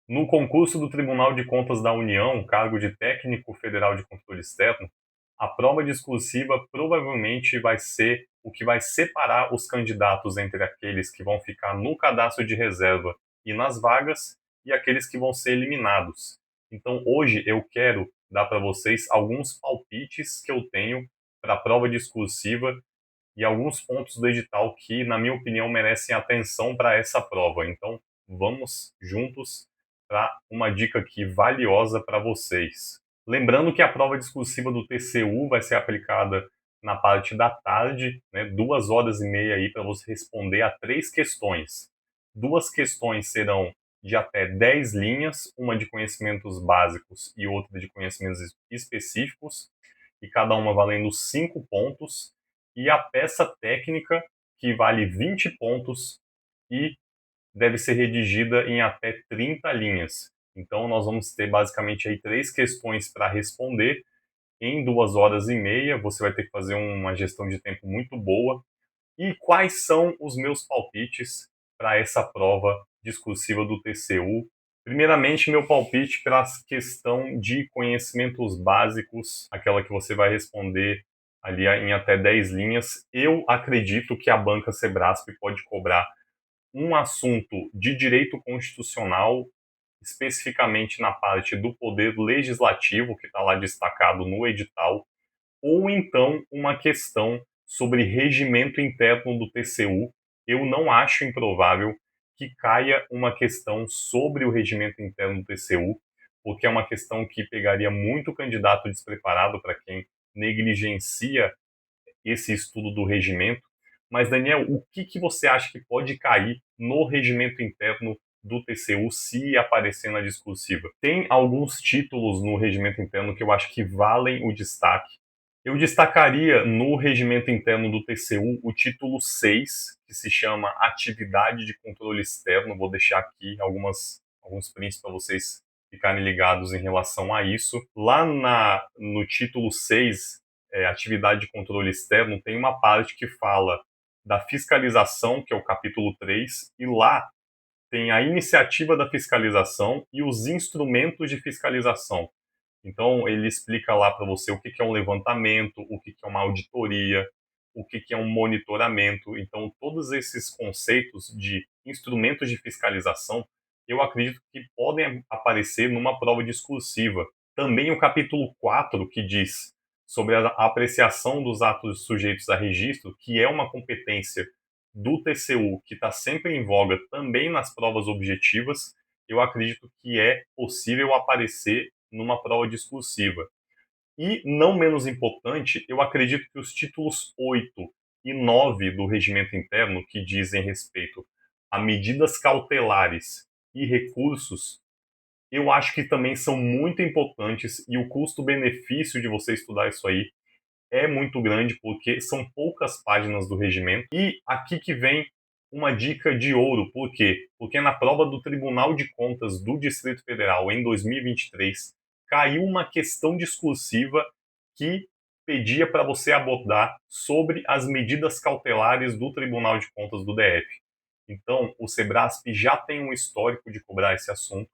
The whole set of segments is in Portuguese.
No concurso do Tribunal de Contas da União, cargo de técnico federal de controle externo, a prova discursiva provavelmente vai ser o que vai separar os candidatos entre aqueles que vão ficar no cadastro de reserva e nas vagas e aqueles que vão ser eliminados. Então, hoje eu quero dar para vocês alguns palpites que eu tenho para a prova discursiva e alguns pontos do edital que, na minha opinião, merecem atenção para essa prova. Então, vamos juntos para uma dica aqui valiosa para vocês. Lembrando que a prova discursiva do TCU vai ser aplicada na parte da tarde, né, 2 horas e meia aí para você responder a 3 questões. 2 questões serão de até 10 linhas, uma de conhecimentos básicos e outra de conhecimentos específicos, e cada uma valendo 5 pontos, e a peça técnica, que vale 20 pontos e deve ser redigida em até 30 linhas. Então, nós vamos ter basicamente aí 3 questões para responder em 2 horas e meia. Você vai ter que fazer uma gestão de tempo muito boa. E quais são os meus palpites para essa prova discursiva do TCU? Primeiramente, meu palpite para a questão de conhecimentos básicos, aquela que você vai responder ali em até 10 linhas. Eu acredito que a banca Sebrasp pode cobrar um assunto de direito constitucional, especificamente na parte do poder legislativo, que está lá destacado no edital, ou então uma questão sobre regimento interno do TCU. Eu não acho improvável que caia uma questão sobre o regimento interno do TCU, porque é uma questão que pegaria muito candidato despreparado para quem negligencia esse estudo do regimento. Mas, Daniel, o que você acha que pode cair no regimento interno do TCU se aparecer na discursiva? Tem alguns títulos no regimento interno que eu acho que valem o destaque. Eu destacaria no regimento interno do TCU o título 6, que se chama Atividade de Controle Externo. Vou deixar aqui alguns prints para vocês ficarem ligados em relação a isso. Lá no título 6, Atividade de Controle Externo, tem uma parte que fala da fiscalização, que é o capítulo 3, e lá tem a iniciativa da fiscalização e os instrumentos de fiscalização. Então, ele explica lá para você o que é um levantamento, o que é uma auditoria, o que é um monitoramento. Então, todos esses conceitos de instrumentos de fiscalização, eu acredito que podem aparecer numa prova discursiva. Também o capítulo 4, que diz sobre a apreciação dos atos sujeitos a registro, que é uma competência do TCU, que está sempre em voga também nas provas objetivas, eu acredito que é possível aparecer numa prova discursiva. E, não menos importante, eu acredito que os títulos 8 e 9 do regimento interno, que dizem respeito a medidas cautelares e recursos, eu acho que também são muito importantes, e o custo-benefício de você estudar isso aí é muito grande, porque são poucas páginas do regimento. E aqui que vem uma dica de ouro. Por quê? Porque na prova do Tribunal de Contas do Distrito Federal, em 2023, caiu uma questão discursiva que pedia para você abordar sobre as medidas cautelares do Tribunal de Contas do DF. Então, o Sebrasp já tem um histórico de cobrar esse assunto.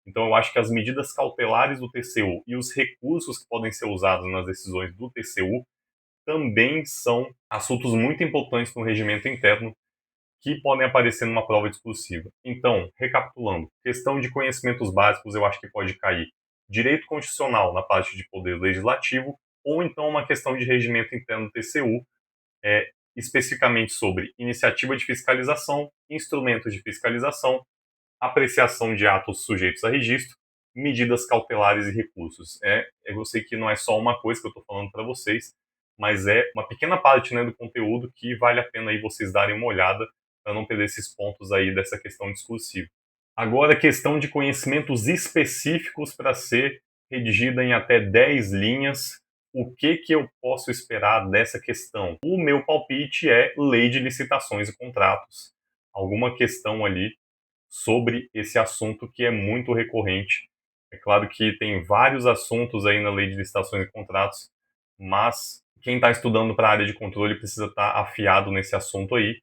Então, eu acho que as medidas cautelares do TCU e os recursos que podem ser usados nas decisões do TCU também são assuntos muito importantes no regimento interno que podem aparecer numa prova discursiva. Então, recapitulando, questão de conhecimentos básicos eu acho que pode cair direito constitucional na parte de poder legislativo, ou então uma questão de regimento interno do TCU, especificamente sobre iniciativa de fiscalização, instrumentos de fiscalização, apreciação de atos sujeitos a registro, medidas cautelares e recursos. Eu sei que não é só uma coisa que eu estou falando para vocês, mas é uma pequena parte, né, do conteúdo que vale a pena aí vocês darem uma olhada para não perder esses pontos aí dessa questão discursiva. Agora, questão de conhecimentos específicos para ser redigida em até 10 linhas. O que eu posso esperar dessa questão? O meu palpite é lei de licitações e contratos. Alguma questão ali sobre esse assunto que é muito recorrente. É claro que tem vários assuntos aí na lei de licitações e contratos, mas quem está estudando para a área de controle precisa estar afiado nesse assunto aí.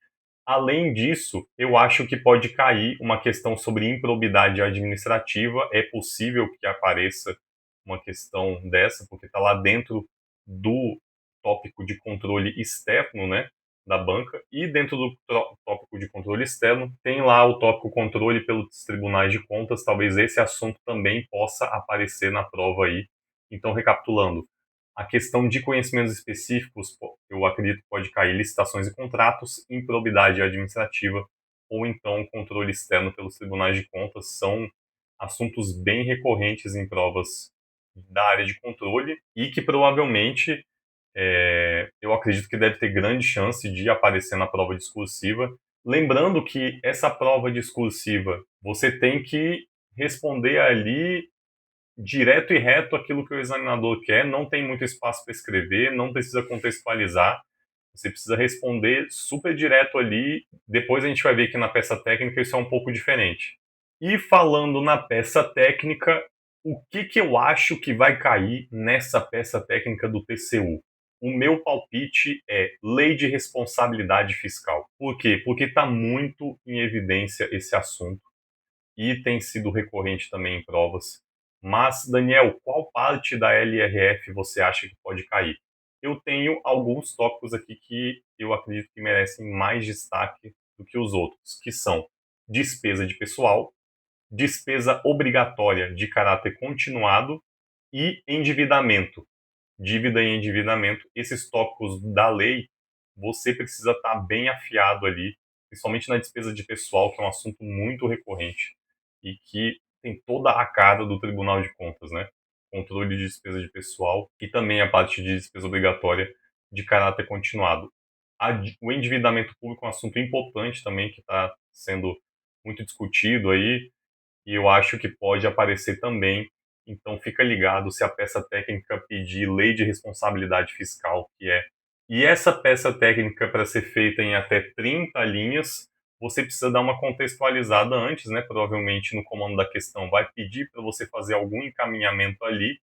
Além disso, eu acho que pode cair uma questão sobre improbidade administrativa. É possível que apareça uma questão dessa, porque está lá dentro do tópico de controle externo, né, da banca, e dentro do tópico de controle externo tem lá o tópico controle pelos tribunais de contas. Talvez esse assunto também possa aparecer na prova aí. Então, recapitulando, a questão de conhecimentos específicos, eu acredito que pode cair licitações e contratos, improbidade administrativa ou então controle externo pelos tribunais de contas. São assuntos bem recorrentes em provas da área de controle e que provavelmente eu acredito que deve ter grande chance de aparecer na prova discursiva. Lembrando que essa prova discursiva você tem que responder ali direto e reto aquilo que o examinador quer, não tem muito espaço para escrever, não precisa contextualizar, você precisa responder super direto ali. Depois a gente vai ver que na peça técnica isso é um pouco diferente. E falando na peça técnica, o que eu acho que vai cair nessa peça técnica do TCU? O meu palpite é lei de responsabilidade fiscal. Por quê? Porque está muito em evidência esse assunto e tem sido recorrente também em provas. Mas, Daniel, qual parte da LRF você acha que pode cair? Eu tenho alguns tópicos aqui que eu acredito que merecem mais destaque do que os outros, que são despesa de pessoal, despesa obrigatória de caráter continuado e endividamento. Dívida e endividamento, esses tópicos da lei, você precisa estar bem afiado ali, principalmente na despesa de pessoal, que é um assunto muito recorrente e que tem toda a cara do Tribunal de Contas, né? Controle de despesa de pessoal e também a parte de despesa obrigatória de caráter continuado. O endividamento público é um assunto importante também, que está sendo muito discutido aí, e eu acho que pode aparecer também. Então fica ligado se a peça técnica pedir lei de responsabilidade fiscal, que é. E essa peça técnica, para ser feita em até 30 linhas, você precisa dar uma contextualizada antes, né? Provavelmente no comando da questão vai pedir para você fazer algum encaminhamento ali.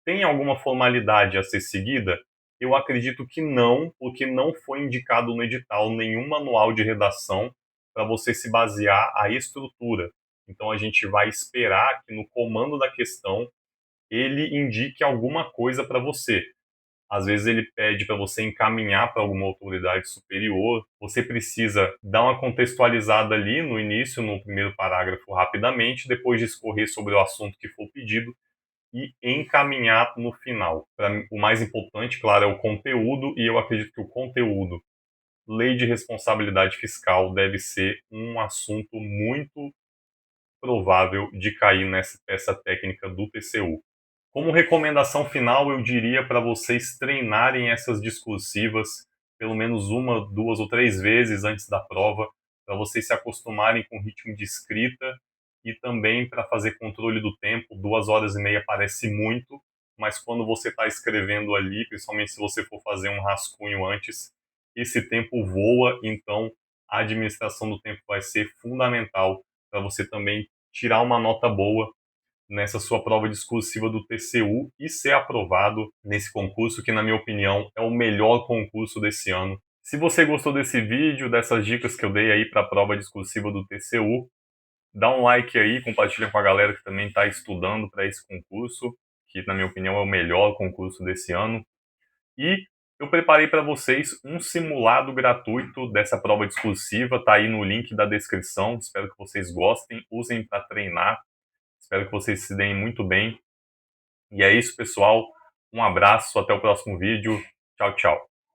Tem alguma formalidade a ser seguida? Eu acredito que não, porque não foi indicado no edital nenhum manual de redação para você se basear a estrutura. Então a gente vai esperar que no comando da questão ele indique alguma coisa para você. Às vezes ele pede para você encaminhar para alguma autoridade superior. Você precisa dar uma contextualizada ali no início, no primeiro parágrafo, rapidamente, depois discorrer sobre o assunto que for pedido e encaminhar no final. Para mim, o mais importante, claro, é o conteúdo, e eu acredito que o conteúdo, lei de responsabilidade fiscal, deve ser um assunto muito provável de cair nessa peça técnica do TCU. Como recomendação final, eu diria para vocês treinarem essas discursivas pelo menos uma, duas ou três vezes antes da prova, para vocês se acostumarem com o ritmo de escrita e também para fazer controle do tempo. 2 horas e meia parece muito, mas quando você está escrevendo ali, principalmente se você for fazer um rascunho antes, esse tempo voa. Então a administração do tempo vai ser fundamental para você também tirar uma nota boa nessa sua prova discursiva do TCU e ser aprovado nesse concurso, que na minha opinião é o melhor concurso desse ano. Se você gostou desse vídeo, dessas dicas que eu dei aí para a prova discursiva do TCU, dá um like aí, compartilha com a galera que também está estudando para esse concurso, que na minha opinião é o melhor concurso desse ano. E eu preparei para vocês um simulado gratuito dessa prova discursiva, tá aí no link da descrição. Espero que vocês gostem, usem para treinar. Espero que vocês se deem muito bem. E é isso, pessoal. Um abraço, até o próximo vídeo. Tchau, tchau.